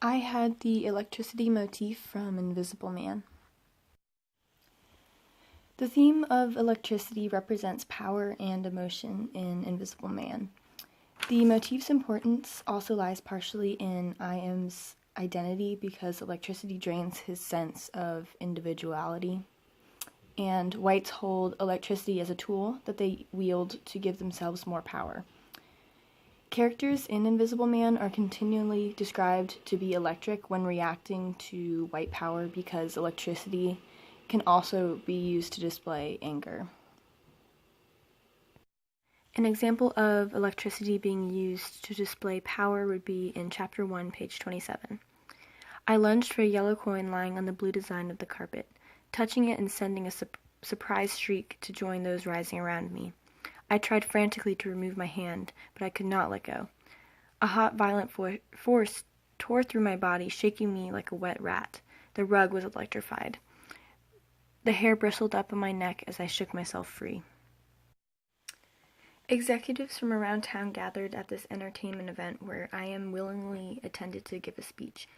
I had the electricity motif from Invisible Man. The theme of electricity represents power and emotion in Invisible Man. The motif's importance also lies partially in I.M.'s identity because electricity drains his sense of individuality, and whites hold electricity as a tool that they wield to give themselves more power. Characters in Invisible Man are continually described to be electric when reacting to white power because electricity can also be used to display anger. An example of electricity being used to display power would be in Chapter 1, page 27. I lunged for a yellow coin lying on the blue design of the carpet, touching it and sending a surprise shriek to join those rising around me. I tried frantically to remove my hand, but I could not let go. A hot, violent force tore through my body, shaking me like a wet rat. The rug was electrified. The hair bristled up on my neck as I shook myself free. Executives from around town gathered at this entertainment event where I.M. willingly attended to give a speech.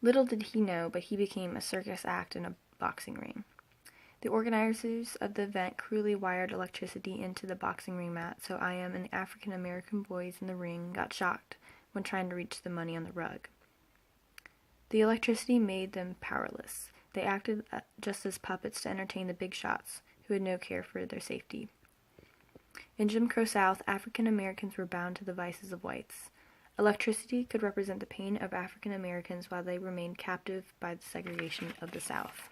Little did he know, but he became a circus act in a boxing ring. The organizers of the event cruelly wired electricity into the boxing ring mat, so I.M. and the African-American boys in the ring got shocked when trying to reach the money on the rug. The electricity made them powerless. They acted just as puppets to entertain the big shots, who had no care for their safety. In Jim Crow South, African Americans were bound to the vices of whites. Electricity could represent the pain of African Americans while they remained captive by the segregation of the South.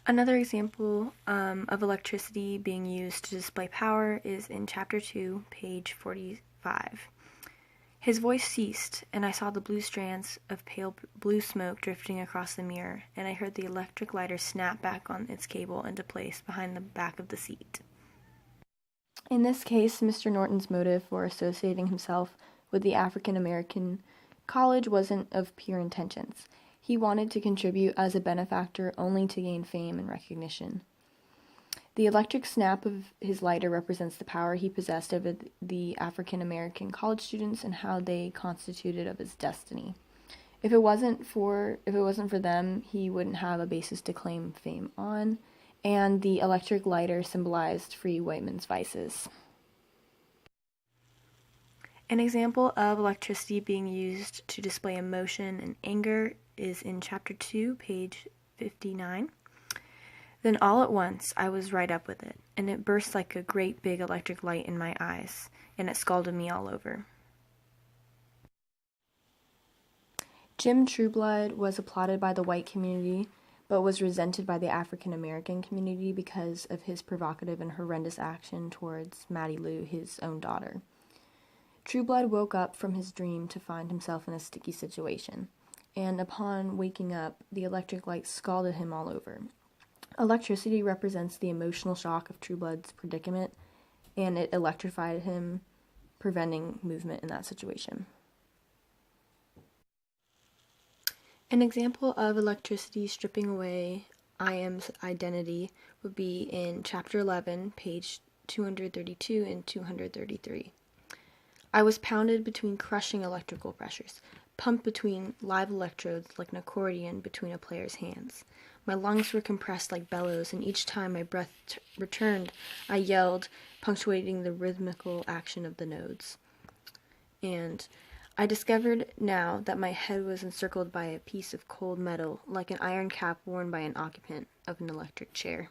Another example of electricity being used to display power is in Chapter 2, page 45. His voice ceased, and I saw the blue strands of pale blue smoke drifting across the mirror, and I heard the electric lighter snap back on its cable into place behind the back of the seat. In this case, Mr. Norton's motive for associating himself with the African-American college wasn't of pure intentions. He wanted to contribute as a benefactor only to gain fame and recognition. The electric snap of his lighter represents the power he possessed over the African-American college students and how they constituted of his destiny. If it wasn't for them, he wouldn't have a basis to claim fame on, and the electric lighter symbolized free white men's vices. An example of electricity being used to display emotion and anger is in Chapter 2, page 59. Then all at once, I was right up with it, and it burst like a great big electric light in my eyes, and it scalded me all over. Jim Trueblood was applauded by the white community, but was resented by the African-American community because of his provocative and horrendous action towards Mattie Lou, his own daughter. Trueblood woke up from his dream to find himself in a sticky situation, and upon waking up, the electric light scalded him all over. Electricity represents the emotional shock of Trueblood's predicament, and it electrified him, preventing movement in that situation. An example of electricity stripping away I.M.'s identity would be in Chapter 11, page 232 and 233. I was pounded between crushing electrical pressures, pumped between live electrodes like an accordion between a player's hands. My lungs were compressed like bellows, and each time my breath returned, I yelled, punctuating the rhythmical action of the nodes. And I discovered now that my head was encircled by a piece of cold metal, like an iron cap worn by an occupant of an electric chair.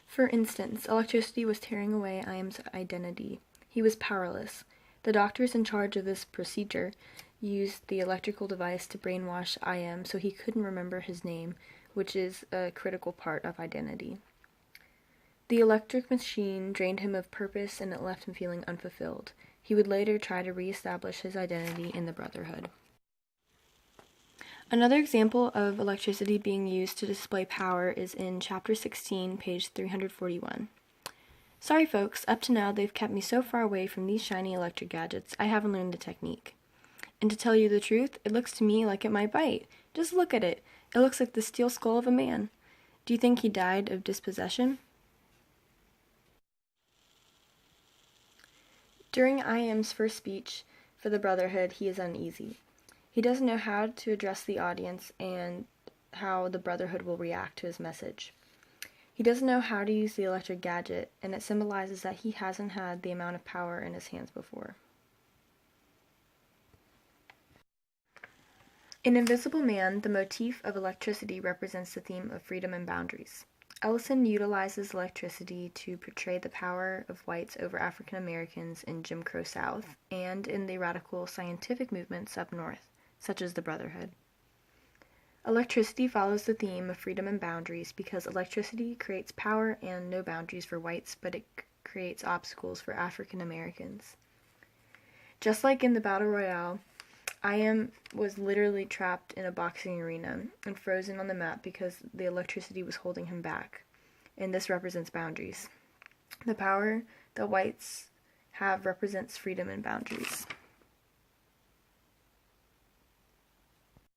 For instance, electricity was tearing away I.M.'s identity. He was powerless. The doctors in charge of this procedure used the electrical device to brainwash I.M. so he couldn't remember his name, which is a critical part of identity. The electric machine drained him of purpose, and it left him feeling unfulfilled. He would later try to reestablish his identity in the Brotherhood. Another example of electricity being used to display power is in Chapter 16, page 341. Sorry folks, up to now they've kept me so far away from these shiny electric gadgets, I haven't learned the technique. And to tell you the truth, it looks to me like it might bite. Just look at it. It looks like the steel skull of a man. Do you think he died of dispossession? During I.M.'s first speech for the Brotherhood, he is uneasy. He doesn't know how to address the audience and how the Brotherhood will react to his message. He doesn't know how to use the electric gadget, and it symbolizes that he hasn't had the amount of power in his hands before. In Invisible Man, the motif of electricity represents the theme of freedom and boundaries. Ellison utilizes electricity to portray the power of whites over African Americans in Jim Crow South and in the radical scientific movements up north, such as the Brotherhood. Electricity follows the theme of freedom and boundaries because electricity creates power and no boundaries for whites, but it creates obstacles for African Americans. Just like in the Battle Royale, I.M. was literally trapped in a boxing arena and frozen on the map because the electricity was holding him back, and this represents boundaries. The power that whites have represents freedom and boundaries.